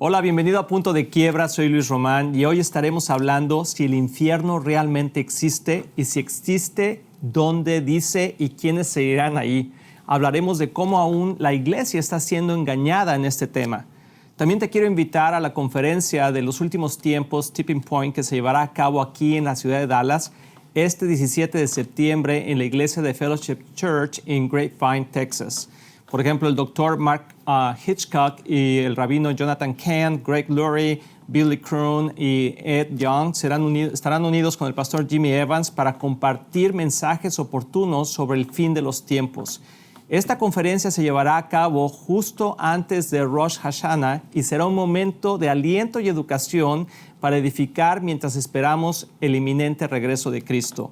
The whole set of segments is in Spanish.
Hola, bienvenido a Punto de Quiebra, soy Luis Román y hoy estaremos hablando si el infierno realmente existe y si existe, dónde dice y quiénes se irán ahí. Hablaremos de cómo aún la iglesia está siendo engañada en este tema. También te quiero invitar a la conferencia de los últimos tiempos, Tipping Point, que se llevará a cabo aquí en la ciudad de Dallas este 17 de septiembre en la iglesia de Fellowship Church en Grapevine, Texas. Por ejemplo, el doctor Mark Hitchcock y el rabino Jonathan Cahn, Greg Lurie, Billy Crone y Ed Young estarán unidos con el pastor Jimmy Evans para compartir mensajes oportunos sobre el fin de los tiempos. Esta conferencia se llevará a cabo justo antes de Rosh Hashanah y será un momento de aliento y educación para edificar mientras esperamos el inminente regreso de Cristo.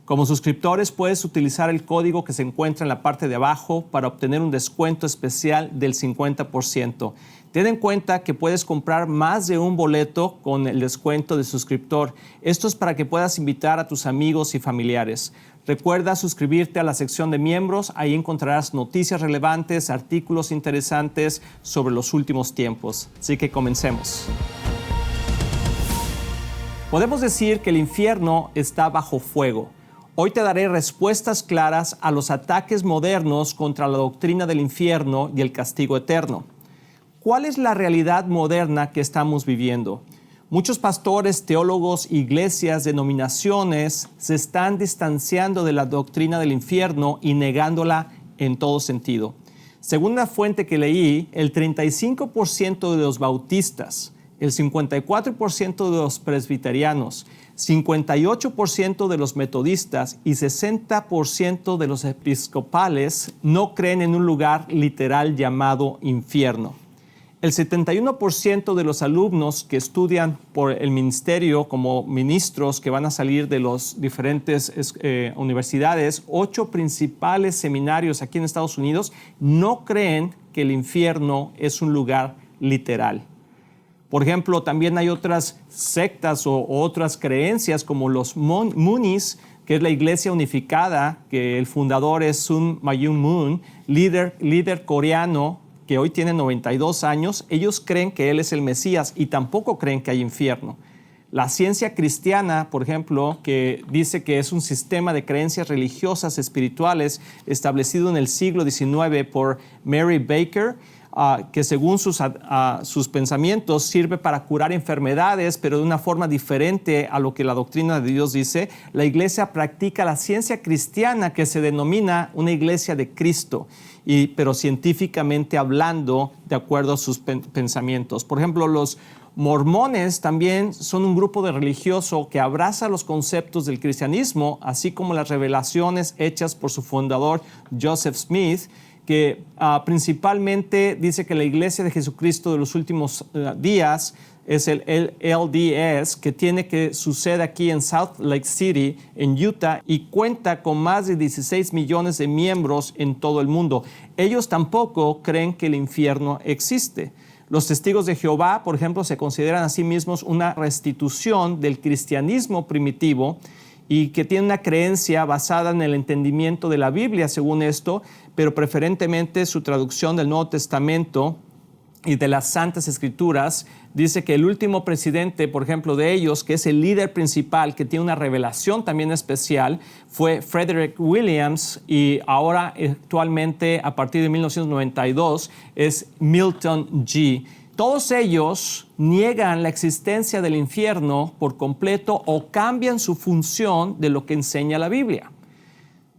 Como suscriptores puedes utilizar el código que se encuentra en la parte de abajo para obtener un descuento especial del 50%. Ten en cuenta que puedes comprar más de un boleto con el descuento de suscriptor. Esto es para que puedas invitar a tus amigos y familiares. Recuerda suscribirte a la sección de miembros. Ahí encontrarás noticias relevantes, artículos interesantes sobre los últimos tiempos. Así que comencemos. Podemos decir que el infierno está bajo fuego. Hoy te daré respuestas claras a los ataques modernos contra la doctrina del infierno y el castigo eterno. ¿Cuál es la realidad moderna que estamos viviendo? Muchos pastores, teólogos, iglesias, denominaciones se están distanciando de la doctrina del infierno y negándola en todo sentido. Según una fuente que leí, el 35% de los bautistas, el 54% de los presbiterianos, 58% de los metodistas y 60% de los episcopales no creen en un lugar literal llamado infierno. El 71% de los alumnos que estudian por el ministerio como ministros que van a salir de las diferentes universidades, 8 principales seminarios aquí en Estados Unidos, no creen que el infierno es un lugar literal. Por ejemplo, también hay otras sectas o otras creencias como los Moonies, que es la iglesia unificada, que el fundador es Sun Myung Moon, líder coreano, que hoy tiene 92 años. Ellos creen que él es el Mesías y tampoco creen que hay infierno. La ciencia cristiana, por ejemplo, que dice que es un sistema de creencias religiosas espirituales establecido en el siglo XIX por Mary Baker, que según sus pensamientos sirve para curar enfermedades, pero de una forma diferente a lo que la doctrina de Dios dice. La iglesia practica la ciencia cristiana que se denomina una iglesia de Cristo, pero científicamente hablando de acuerdo a sus pensamientos. Por ejemplo, los mormones también son un grupo de religioso que abraza los conceptos del cristianismo, así como las revelaciones hechas por su fundador Joseph Smith, que principalmente dice que la Iglesia de Jesucristo de los últimos días es el LDS, que sucede aquí en Salt Lake City, en Utah, y cuenta con más de 16 millones de miembros en todo el mundo. Ellos tampoco creen que el infierno existe. Los testigos de Jehová, por ejemplo, se consideran a sí mismos una restitución del cristianismo primitivo y que tiene una creencia basada en el entendimiento de la Biblia, según esto, pero preferentemente su traducción del Nuevo Testamento y de las Santas Escrituras. Dice que el último presidente, por ejemplo, de ellos, que es el líder principal, que tiene una revelación también especial, fue Frederick Williams, y ahora actualmente, a partir de 1992, es Milton G. Todos ellos niegan la existencia del infierno por completo o cambian su función de lo que enseña la Biblia.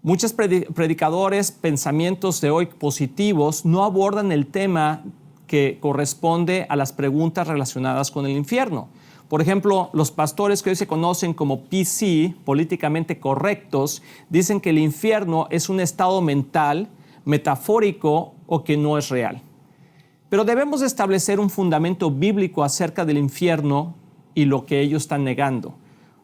Muchos predicadores, pensamientos de hoy positivos, no abordan el tema que corresponde a las preguntas relacionadas con el infierno. Por ejemplo, los pastores que hoy se conocen como PC, políticamente correctos, dicen que el infierno es un estado mental, metafórico o que no es real. Pero debemos establecer un fundamento bíblico acerca del infierno y lo que ellos están negando.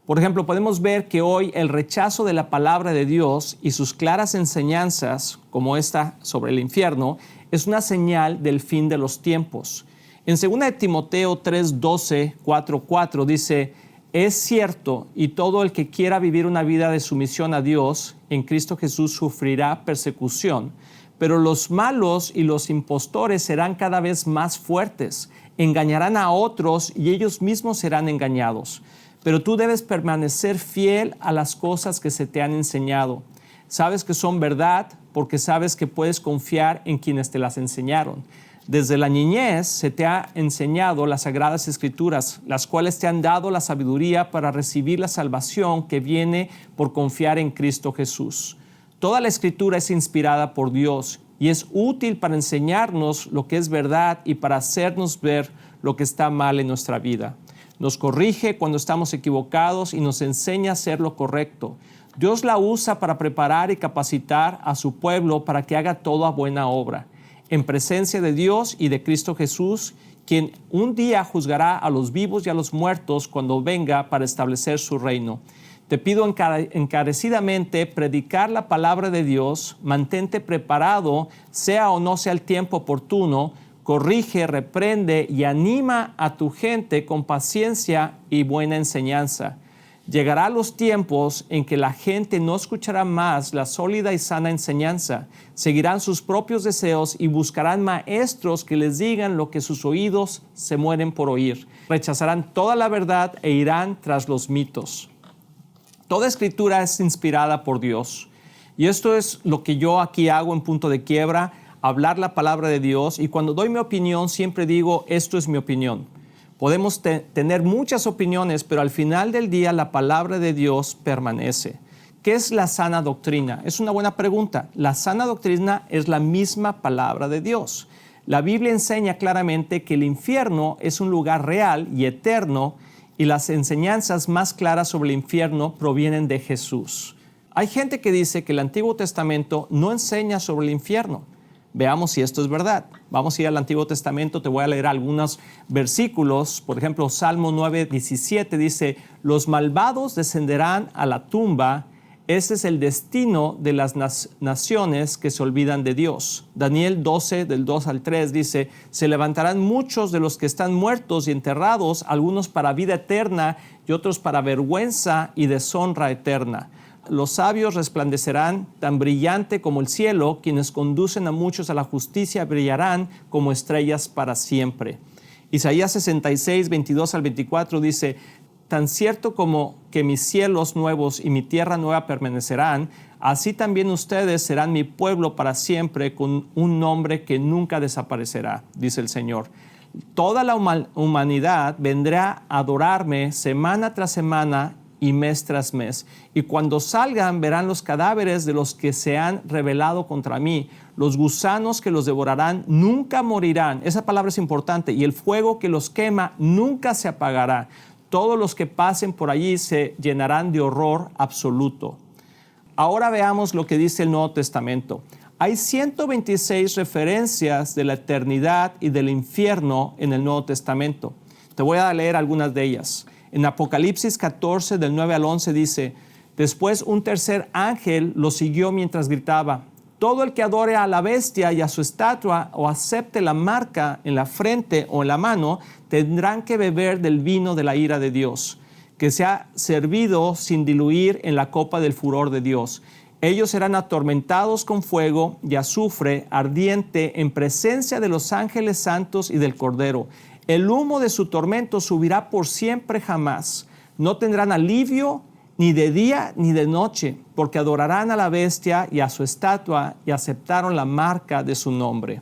Por ejemplo, podemos ver que hoy el rechazo de la palabra de Dios y sus claras enseñanzas, como esta sobre el infierno, es una señal del fin de los tiempos. En 2 Timoteo 3:12, 4:4 dice: es cierto, y todo el que quiera vivir una vida de sumisión a Dios en Cristo Jesús sufrirá persecución. Pero los malos y los impostores serán cada vez más fuertes. engañarán a otros y ellos mismos serán engañados. Pero tú debes permanecer fiel a las cosas que se te han enseñado. Sabes que son verdad porque sabes que puedes confiar en quienes te las enseñaron. Desde la niñez se te ha enseñado las Sagradas Escrituras, las cuales te han dado la sabiduría para recibir la salvación que viene por confiar en Cristo Jesús. Toda la Escritura es inspirada por Dios y es útil para enseñarnos lo que es verdad y para hacernos ver lo que está mal en nuestra vida. Nos corrige cuando estamos equivocados y nos enseña a hacer lo correcto. Dios la usa para preparar y capacitar a su pueblo para que haga toda buena obra, en presencia de Dios y de Cristo Jesús, quien un día juzgará a los vivos y a los muertos cuando venga para establecer su reino. Te pido encarecidamente predicar la palabra de Dios, mantente preparado, sea o no sea el tiempo oportuno, corrige, reprende y anima a tu gente con paciencia y buena enseñanza. Llegará los tiempos en que la gente no escuchará más la sólida y sana enseñanza, seguirán sus propios deseos y buscarán maestros que les digan lo que sus oídos se mueren por oír. Rechazarán toda la verdad e irán tras los mitos. Toda escritura es inspirada por Dios. Y esto es lo que yo aquí hago en Punto de Quiebra, hablar la palabra de Dios. Y cuando doy mi opinión, siempre digo, esto es mi opinión. Podemos tener muchas opiniones, pero al final del día la palabra de Dios permanece. ¿Qué es la sana doctrina? Es una buena pregunta. La sana doctrina es la misma palabra de Dios. La Biblia enseña claramente que el infierno es un lugar real y eterno, y las enseñanzas más claras sobre el infierno provienen de Jesús. Hay gente que dice que el Antiguo Testamento no enseña sobre el infierno. Veamos si esto es verdad. Vamos a ir al Antiguo Testamento, te voy a leer algunos versículos. Por ejemplo, Salmo 9:17 dice, los malvados descenderán a la tumba, ese es el destino de las naciones que se olvidan de Dios. Daniel 12, del 2 al 3 dice, se levantarán muchos de los que están muertos y enterrados, algunos para vida eterna y otros para vergüenza y deshonra eterna. Los sabios resplandecerán tan brillante como el cielo, quienes conducen a muchos a la justicia brillarán como estrellas para siempre. Isaías 66, 22 al 24 dice, tan cierto como que mis cielos nuevos y mi tierra nueva permanecerán, así también ustedes serán mi pueblo para siempre con un nombre que nunca desaparecerá, dice el Señor. Toda la humanidad vendrá a adorarme semana tras semana y mes tras mes. Y cuando salgan verán los cadáveres de los que se han rebelado contra mí. Los gusanos que los devorarán nunca morirán. Esa palabra es importante. Y el fuego que los quema nunca se apagará. Todos los que pasen por allí se llenarán de horror absoluto. Ahora veamos lo que dice el Nuevo Testamento. Hay 126 referencias de la eternidad y del infierno en el Nuevo Testamento. Te voy a leer algunas de ellas. En Apocalipsis 14, del 9 al 11 dice, después un tercer ángel lo siguió mientras gritaba, todo el que adore a la bestia y a su estatua o acepte la marca en la frente o en la mano, tendrán que beber del vino de la ira de Dios, que se ha servido sin diluir en la copa del furor de Dios. Ellos serán atormentados con fuego y azufre ardiente en presencia de los ángeles santos y del Cordero. El humo de su tormento subirá por siempre jamás. No tendrán alivio ni de día ni de noche, porque adorarán a la bestia y a su estatua y aceptaron la marca de su nombre.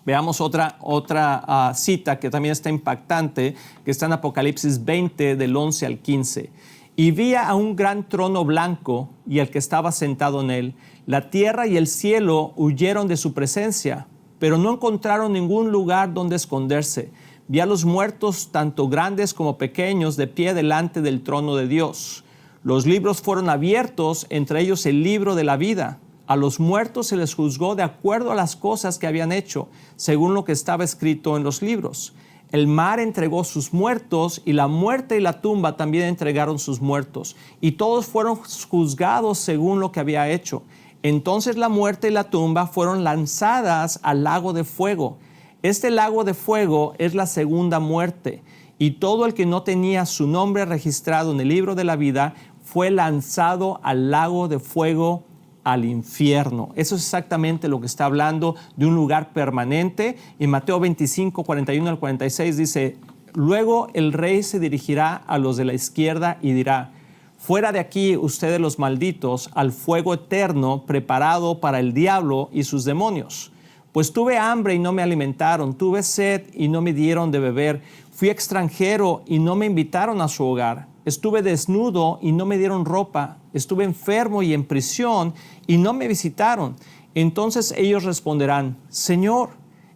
Veamos otra cita que también está impactante, que está en Apocalipsis 20, del 11 al 15. Y vi a un gran trono blanco y el que estaba sentado en él. La tierra y el cielo huyeron de su presencia, pero no encontraron ningún lugar donde esconderse. Vi a los muertos, tanto grandes como pequeños, de pie delante del trono de Dios. Los libros fueron abiertos, entre ellos el libro de la vida. A los muertos se les juzgó de acuerdo a las cosas que habían hecho, según lo que estaba escrito en los libros. El mar entregó sus muertos, y la muerte y la tumba también entregaron sus muertos. Y todos fueron juzgados según lo que había hecho. Entonces la muerte y la tumba fueron lanzadas al lago de fuego. Este lago de fuego es la segunda muerte, y todo el que no tenía su nombre registrado en el libro de la vida fue lanzado al lago de fuego al infierno. Eso es exactamente lo que está hablando de un lugar permanente. En Mateo 25, 41 al 46 dice: luego el rey se dirigirá a los de la izquierda y dirá: fuera de aquí, ustedes los malditos, al fuego eterno preparado para el diablo y sus demonios. Pues tuve hambre y no me alimentaron, tuve sed y no me dieron de beber, fui extranjero y no me invitaron a su hogar, estuve desnudo y no me dieron ropa, estuve enfermo y en prisión y no me visitaron. Entonces ellos responderán: Señor,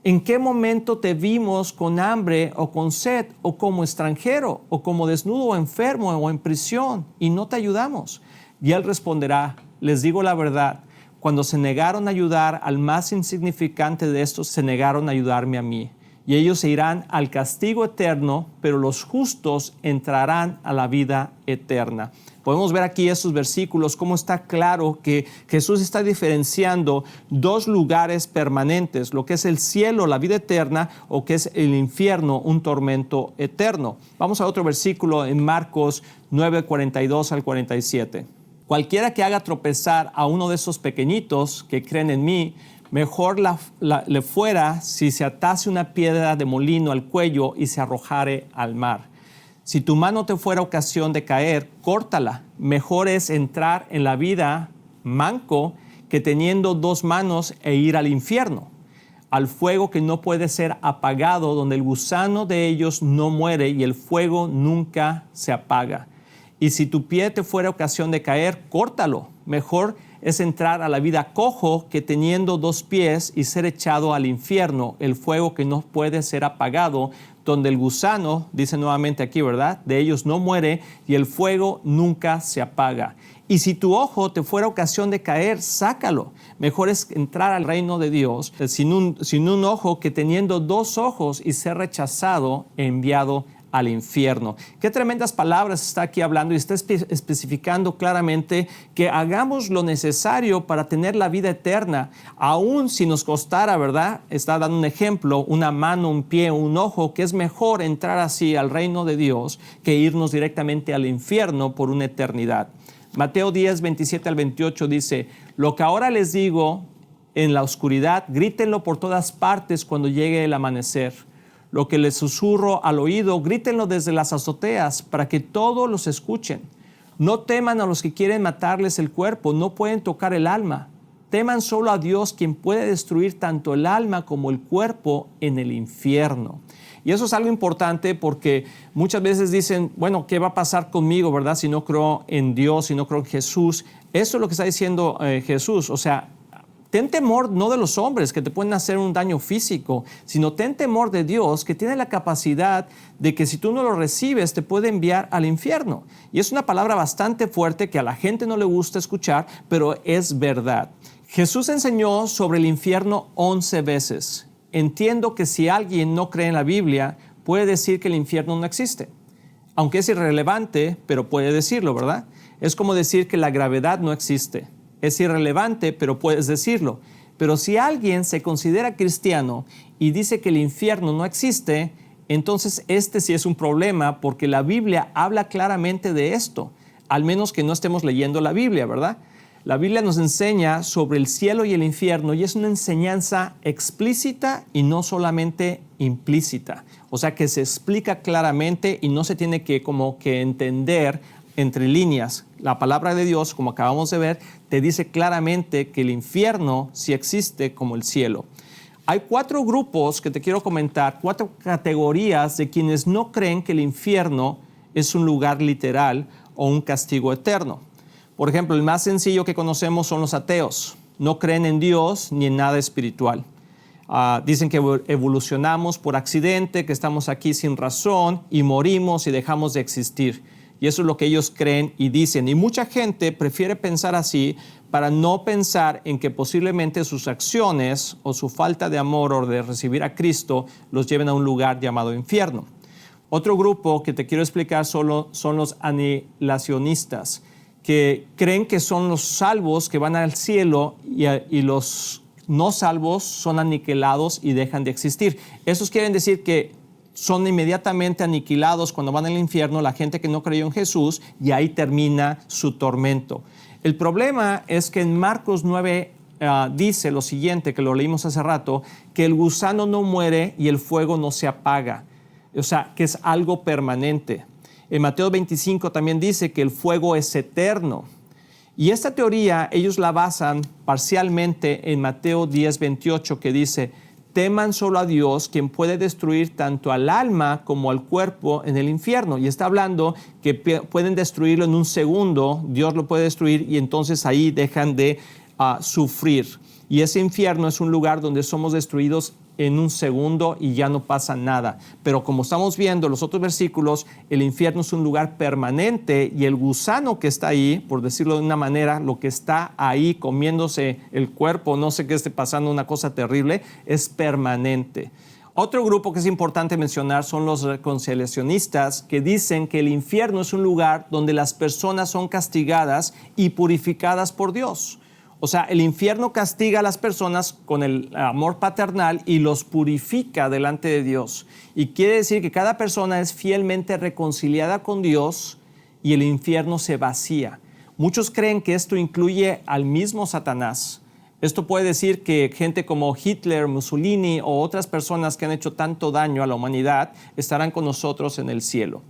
¿en qué momento te vimos con hambre o con sed o como extranjero o como desnudo o enfermo o en prisión y no te ayudamos? Y él responderá: les digo la verdad, cuando se negaron a ayudar al más insignificante de estos, se negaron a ayudarme a mí. Y ellos se irán al castigo eterno, pero los justos entrarán a la vida eterna. Podemos ver aquí estos versículos, cómo está claro que Jesús está diferenciando dos lugares permanentes, lo que es el cielo, la vida eterna, o que es el infierno, un tormento eterno. Vamos a otro versículo en Marcos 9, 42 al 47. Cualquiera que haga tropezar a uno de esos pequeñitos que creen en mí, mejor le fuera si se atase una piedra de molino al cuello y se arrojare al mar. Si tu mano te fuera ocasión de caer, córtala. Mejor es entrar en la vida manco que teniendo dos manos e ir al infierno, al fuego que no puede ser apagado, donde el gusano de ellos no muere y el fuego nunca se apaga. Y si tu pie te fuera ocasión de caer, córtalo. Mejor es entrar a la vida cojo que teniendo dos pies y ser echado al infierno, el fuego que no puede ser apagado, donde el gusano, dice nuevamente aquí, ¿verdad?, de ellos no muere y el fuego nunca se apaga. Y si tu ojo te fuera ocasión de caer, sácalo. Mejor es entrar al reino de Dios sin un ojo que teniendo dos ojos y ser rechazado, enviado al infierno. Qué tremendas palabras está aquí hablando y está especificando claramente que hagamos lo necesario para tener la vida eterna, aun si nos costara, ¿verdad? Está dando un ejemplo, una mano, un pie, un ojo, que es mejor entrar así al reino de Dios que irnos directamente al infierno por una eternidad. Mateo 10, 27 al 28 dice: lo que ahora les digo en la oscuridad, grítenlo por todas partes cuando llegue el amanecer. Lo que les susurro al oído, grítenlo desde las azoteas para que todos los escuchen. No teman a los que quieren matarles el cuerpo, no pueden tocar el alma. Teman solo a Dios, quien puede destruir tanto el alma como el cuerpo en el infierno. Y eso es algo importante porque muchas veces dicen: bueno, ¿qué va a pasar conmigo, verdad? Si no creo en Dios, si no creo en Jesús. Eso es lo que está diciendo Jesús. O sea, ten temor no de los hombres que te pueden hacer un daño físico, sino ten temor de Dios, que tiene la capacidad de que si tú no lo recibes te puede enviar al infierno. Y es una palabra bastante fuerte que a la gente no le gusta escuchar, pero es verdad. Jesús enseñó sobre el infierno 11 veces. Entiendo que si alguien no cree en la Biblia, puede decir que el infierno no existe. Aunque es irrelevante, pero puede decirlo, ¿verdad? Es como decir que la gravedad no existe. Es irrelevante, pero puedes decirlo. Pero si alguien se considera cristiano y dice que el infierno no existe, entonces este sí es un problema, porque la Biblia habla claramente de esto, al menos que no estemos leyendo la Biblia, ¿verdad? La Biblia nos enseña sobre el cielo y el infierno y es una enseñanza explícita y no solamente implícita. O sea que se explica claramente y no se tiene que entender entre líneas. La palabra de Dios, como acabamos de ver, te dice claramente que el infierno sí existe como el cielo. Hay 4 grupos que te quiero comentar, 4 categorías de quienes no creen que el infierno es un lugar literal o un castigo eterno. Por ejemplo, el más sencillo que conocemos son los ateos. No creen en Dios ni en nada espiritual. Dicen que evolucionamos por accidente, que estamos aquí sin razón y morimos y dejamos de existir. Y eso es lo que ellos creen y dicen. Y mucha gente prefiere pensar así para no pensar en que posiblemente sus acciones o su falta de amor o de recibir a Cristo los lleven a un lugar llamado infierno. Otro grupo que te quiero explicar son los anihilacionistas, que creen que son los salvos que van al cielo y los no salvos son aniquilados y dejan de existir. Esos quieren decir que son inmediatamente aniquilados cuando van al infierno la gente que no creyó en Jesús y ahí termina su tormento. El problema es que en Marcos 9 dice lo siguiente, que lo leímos hace rato, que el gusano no muere y el fuego no se apaga. O sea, que es algo permanente. En Mateo 25 también dice que el fuego es eterno. Y esta teoría ellos la basan parcialmente en Mateo 10:28, que dice: teman solo a Dios, quien puede destruir tanto al alma como al cuerpo en el infierno. Y está hablando que pueden destruirlo en un segundo, Dios lo puede destruir y entonces ahí dejan de sufrir. Y ese infierno es un lugar donde somos destruidos en un segundo y ya no pasa nada. Pero como estamos viendo en los otros versículos, el infierno es un lugar permanente y el gusano que está ahí, por decirlo de una manera, lo que está ahí comiéndose el cuerpo, no sé qué esté pasando, una cosa terrible, es permanente. Otro grupo que es importante mencionar son los reconciliacionistas, que dicen que el infierno es un lugar donde las personas son castigadas y purificadas por Dios. O sea, el infierno castiga a las personas con el amor paternal y los purifica delante de Dios. Y quiere decir que cada persona es fielmente reconciliada con Dios y el infierno se vacía. Muchos creen que esto incluye al mismo Satanás. Esto puede decir que gente como Hitler, Mussolini o otras personas que han hecho tanto daño a la humanidad estarán con nosotros en el cielo.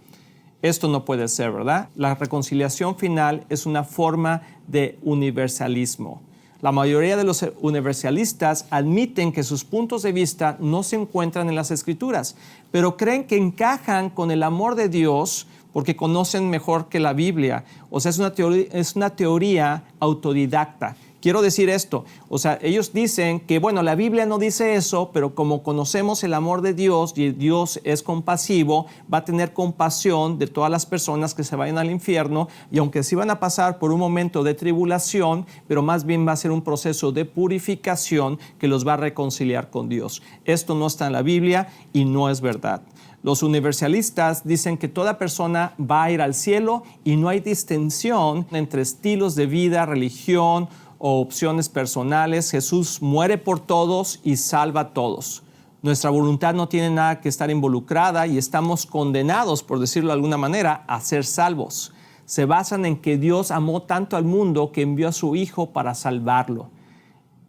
Esto no puede ser, ¿verdad? La reconciliación final es una forma de universalismo. La mayoría de los universalistas admiten que sus puntos de vista no se encuentran en las Escrituras, pero creen que encajan con el amor de Dios porque conocen mejor que la Biblia. O sea, es una teoría autodidacta. Quiero decir esto, o sea, ellos dicen que, bueno, la Biblia no dice eso, pero como conocemos el amor de Dios y Dios es compasivo, va a tener compasión de todas las personas que se vayan al infierno, y aunque sí van a pasar por un momento de tribulación, pero más bien va a ser un proceso de purificación que los va a reconciliar con Dios. Esto no está en la Biblia y no es verdad. Los universalistas dicen que toda persona va a ir al cielo y no hay distinción entre estilos de vida, religión o opciones personales. Jesús muere por todos y salva a todos. Nuestra voluntad no tiene nada que estar involucrada y estamos condenados, por decirlo de alguna manera, a ser salvos. Se basan en que Dios amó tanto al mundo que envió a su Hijo para salvarlo.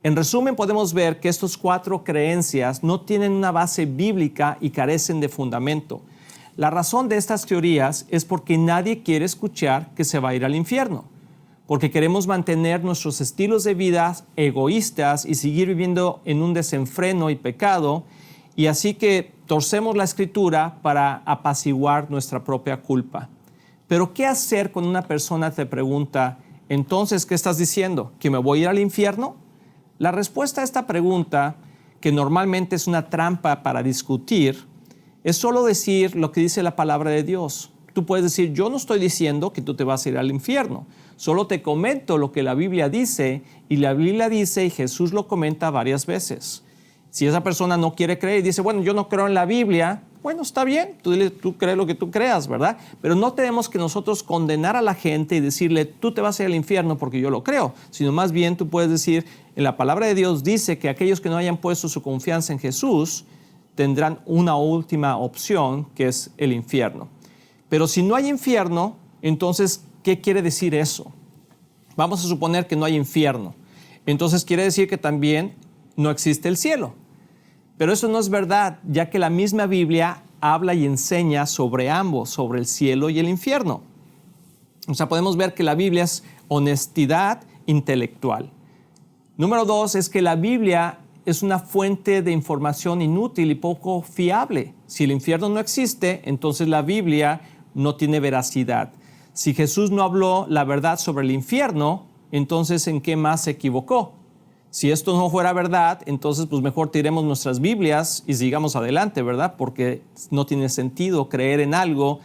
En resumen, podemos ver que estas 4 creencias no tienen una base bíblica y carecen de fundamento. La razón de estas teorías es porque nadie quiere escuchar que se va a ir al infierno, porque queremos mantener nuestros estilos de vida egoístas y seguir viviendo en un desenfreno y pecado, y así que torcemos la Escritura para apaciguar nuestra propia culpa. Pero ¿qué hacer cuando una persona te pregunta, entonces, ¿qué estás diciendo? ¿Que me voy a ir al infierno? La respuesta a esta pregunta, que normalmente es una trampa para discutir, es solo decir lo que dice la palabra de Dios. Tú puedes decir, yo no estoy diciendo que tú te vas a ir al infierno, solo te comento lo que la Biblia dice, y la Biblia dice y Jesús lo comenta varias veces. Si esa persona no quiere creer y dice, bueno, yo no creo en la Biblia, bueno, está bien, tú crees lo que tú creas, ¿verdad? Pero no tenemos que nosotros condenar a la gente y decirle, tú te vas a ir al infierno porque yo lo creo, sino más bien tú puedes decir, en la palabra de Dios dice que aquellos que no hayan puesto su confianza en Jesús tendrán una última opción, que es el infierno. Pero si no hay infierno, entonces, ¿qué quiere decir eso? Vamos a suponer que no hay infierno. Entonces quiere decir que también no existe el cielo. Pero eso no es verdad, ya que la misma Biblia habla y enseña sobre ambos, sobre el cielo y el infierno. O sea, podemos ver que la Biblia es honestidad intelectual. Número 2 es que la Biblia es una fuente de información inútil y poco fiable. Si el infierno no existe, entonces la Biblia no tiene veracidad. Si Jesús no habló la verdad sobre el infierno, entonces ¿en qué más se equivocó? Si esto no fuera verdad, entonces pues mejor tiremos nuestras Biblias y sigamos adelante, ¿verdad? Porque no tiene sentido creer en algo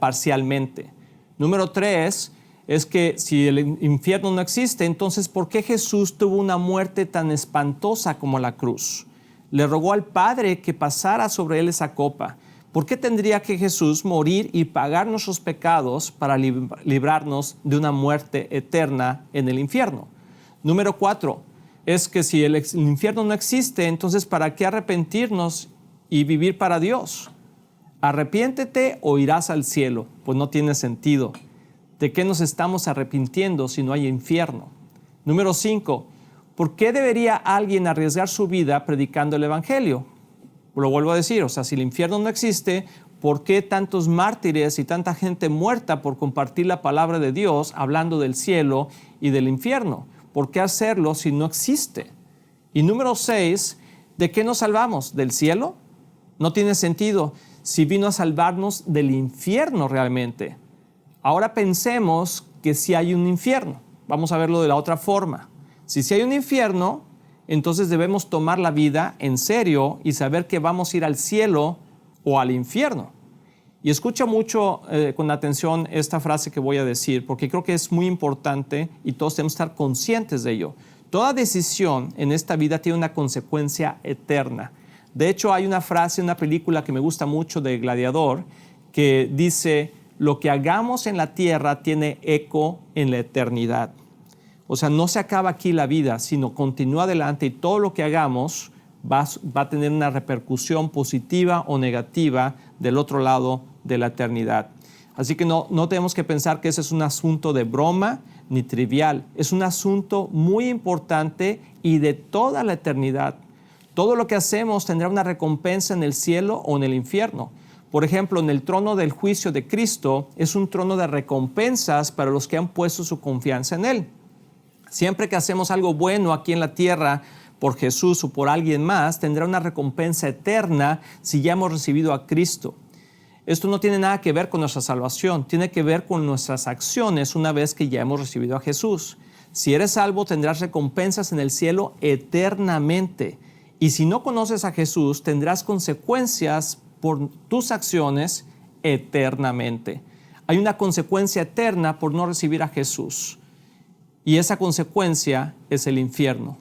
parcialmente. Número 3 es que si el infierno no existe, entonces ¿por qué Jesús tuvo una muerte tan espantosa como la cruz? Le rogó al Padre que pasara sobre él esa copa. ¿Por qué tendría que Jesús morir y pagar nuestros pecados para librarnos de una muerte eterna en el infierno? Número 4 es que si el infierno no existe, entonces ¿para qué arrepentirnos y vivir para Dios? Arrepiéntete o irás al cielo, pues no tiene sentido. ¿De qué nos estamos arrepintiendo si no hay infierno? Número 5. ¿Por qué debería alguien arriesgar su vida predicando el Evangelio? Lo vuelvo a decir, o sea, si el infierno no existe, ¿por qué tantos mártires y tanta gente muerta por compartir la palabra de Dios hablando del cielo y del infierno? ¿Por qué hacerlo si no existe? Y número 6, ¿de qué nos salvamos? ¿Del cielo? No tiene sentido si vino a salvarnos del infierno realmente. Ahora pensemos que sí hay un infierno. Vamos a verlo de la otra forma. Si sí hay un infierno, entonces debemos tomar la vida en serio y saber que vamos a ir al cielo o al infierno. Y escucha mucho con atención esta frase que voy a decir, porque creo que es muy importante y todos tenemos que estar conscientes de ello. Toda decisión en esta vida tiene una consecuencia eterna. De hecho, hay una frase en una película que me gusta mucho de Gladiador que dice: lo que hagamos en la tierra tiene eco en la eternidad. O sea, no se acaba aquí la vida, sino continúa adelante y todo lo que hagamos va a tener una repercusión positiva o negativa del otro lado de la eternidad. Así que no tenemos que pensar que ese es un asunto de broma ni trivial. Es un asunto muy importante y de toda la eternidad. Todo lo que hacemos tendrá una recompensa en el cielo o en el infierno. Por ejemplo, en el trono del juicio de Cristo es un trono de recompensas para los que han puesto su confianza en Él. Siempre que hacemos algo bueno aquí en la tierra por Jesús o por alguien más, tendrá una recompensa eterna si ya hemos recibido a Cristo. Esto no tiene nada que ver con nuestra salvación, tiene que ver con nuestras acciones una vez que ya hemos recibido a Jesús. Si eres salvo, tendrás recompensas en el cielo eternamente. Y si no conoces a Jesús, tendrás consecuencias por tus acciones eternamente. Hay una consecuencia eterna por no recibir a Jesús. Y esa consecuencia es el infierno.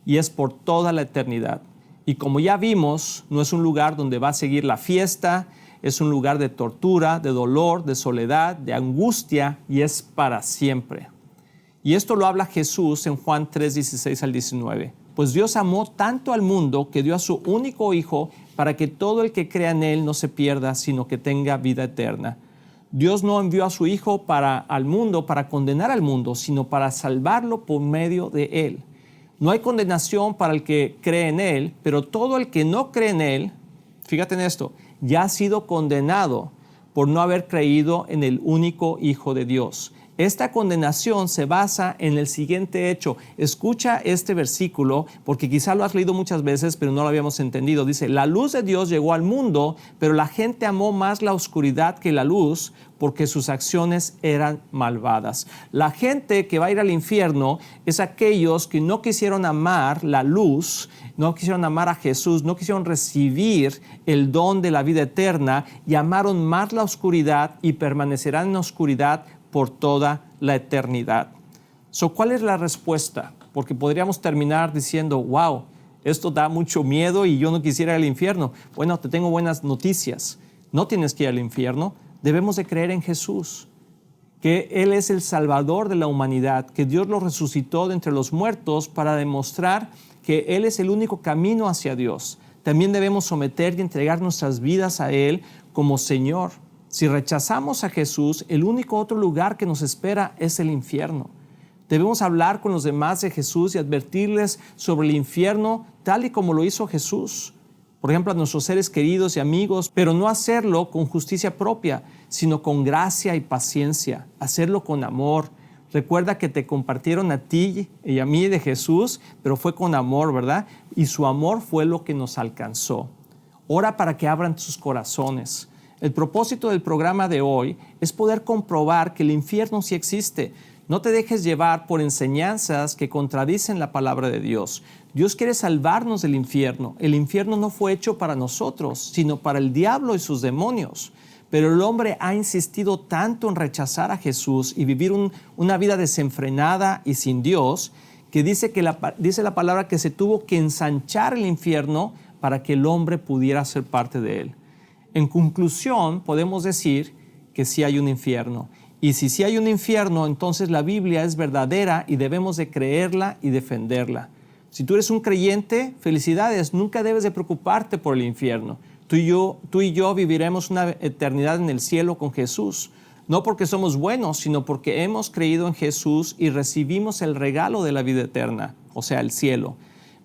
Y es por toda la eternidad. Y como ya vimos, no es un lugar donde va a seguir la fiesta, es un lugar de tortura, de dolor, de soledad, de angustia, y es para siempre. Y esto lo habla Jesús en Juan 3, 16 al 19. Pues Dios amó tanto al mundo que dio a su único Hijo para que todo el que crea en Él no se pierda, sino que tenga vida eterna. Dios no envió a su Hijo al mundo para condenar al mundo, sino para salvarlo por medio de Él. No hay condenación para el que cree en Él, pero todo el que no cree en Él, fíjate en esto, ya ha sido condenado por no haber creído en el único Hijo de Dios. Esta condenación se basa en el siguiente hecho. Escucha este versículo porque quizá lo has leído muchas veces, pero no lo habíamos entendido. Dice: la luz de Dios llegó al mundo, pero la gente amó más la oscuridad que la luz porque sus acciones eran malvadas. La gente que va a ir al infierno es aquellos que no quisieron amar la luz, no quisieron amar a Jesús, no quisieron recibir el don de la vida eterna y amaron más la oscuridad y permanecerán en la oscuridad por toda la eternidad. ¿Cuál es la respuesta? Porque podríamos terminar diciendo: wow, esto da mucho miedo y yo no quisiera ir al infierno. Bueno, te tengo buenas noticias. No tienes que ir al infierno. Debemos de creer en Jesús, que Él es el Salvador de la humanidad, que Dios lo resucitó de entre los muertos para demostrar que Él es el único camino hacia Dios. También debemos someter y entregar nuestras vidas a Él como Señor. Si rechazamos a Jesús, el único otro lugar que nos espera es el infierno. Debemos hablar con los demás de Jesús y advertirles sobre el infierno tal y como lo hizo Jesús. Por ejemplo, a nuestros seres queridos y amigos, pero no hacerlo con justicia propia, sino con gracia y paciencia, hacerlo con amor. Recuerda que te compartieron a ti y a mí de Jesús, pero fue con amor, ¿verdad? Y su amor fue lo que nos alcanzó. Ora para que abran sus corazones. El propósito del programa de hoy es poder comprobar que el infierno sí existe. No te dejes llevar por enseñanzas que contradicen la palabra de Dios. Dios quiere salvarnos del infierno. El infierno no fue hecho para nosotros, sino para el diablo y sus demonios. Pero el hombre ha insistido tanto en rechazar a Jesús y vivir una vida desenfrenada y sin Dios, que dice la palabra que se tuvo que ensanchar el infierno para que el hombre pudiera ser parte de él. En conclusión, podemos decir que sí hay un infierno. Y si sí hay un infierno, entonces la Biblia es verdadera y debemos de creerla y defenderla. Si tú eres un creyente, felicidades, nunca debes de preocuparte por el infierno. Tú y yo viviremos una eternidad en el cielo con Jesús. no porque somos buenos, sino porque hemos creído en Jesús y recibimos el regalo de la vida eterna, o sea, el cielo.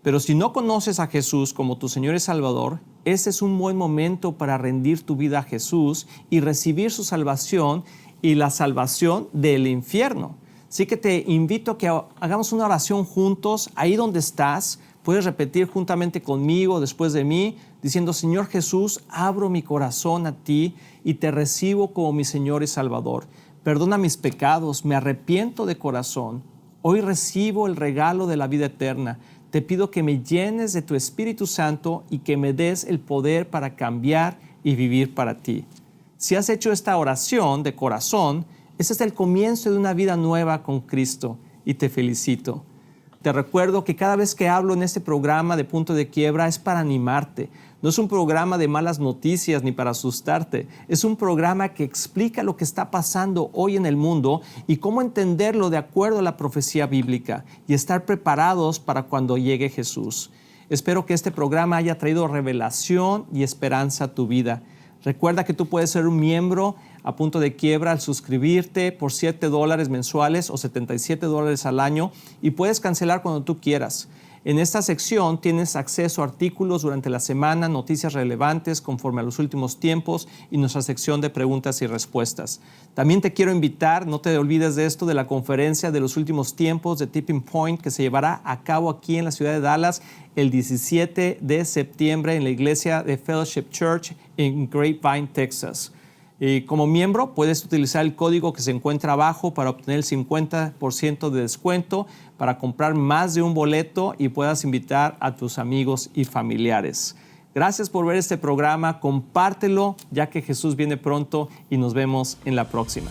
Pero si no conoces a Jesús como tu Señor y Salvador, ese es un buen momento para rendir tu vida a Jesús y recibir su salvación y la salvación del infierno. Así que te invito a que hagamos una oración juntos, ahí donde estás. Puedes repetir juntamente conmigo, después de mí, diciendo: Señor Jesús, abro mi corazón a ti y te recibo como mi Señor y Salvador. Perdona mis pecados, me arrepiento de corazón. Hoy recibo el regalo de la vida eterna. Te pido que me llenes de tu Espíritu Santo y que me des el poder para cambiar y vivir para ti. Si has hecho esta oración de corazón, ese es el comienzo de una vida nueva con Cristo y te felicito. Te recuerdo que cada vez que hablo en este programa de Punto de Quiebra es para animarte. No es un programa de malas noticias ni para asustarte. Es un programa que explica lo que está pasando hoy en el mundo y cómo entenderlo de acuerdo a la profecía bíblica y estar preparados para cuando llegue Jesús. Espero que este programa haya traído revelación y esperanza a tu vida. Recuerda que tú puedes ser un miembro a Punto de Quiebra al suscribirte por $7 mensuales o $77 al año y puedes cancelar cuando tú quieras. En esta sección tienes acceso a artículos durante la semana, noticias relevantes conforme a los últimos tiempos y nuestra sección de preguntas y respuestas. También te quiero invitar, no te olvides de esto, de la conferencia de los últimos tiempos de Tipping Point que se llevará a cabo aquí en la ciudad de Dallas el 17 de septiembre en la iglesia de Fellowship Church en Grapevine, Texas. Como miembro puedes utilizar el código que se encuentra abajo para obtener el 50% de descuento para comprar más de un boleto y puedas invitar a tus amigos y familiares. Gracias por ver este programa, compártelo ya que Jesús viene pronto y nos vemos en la próxima.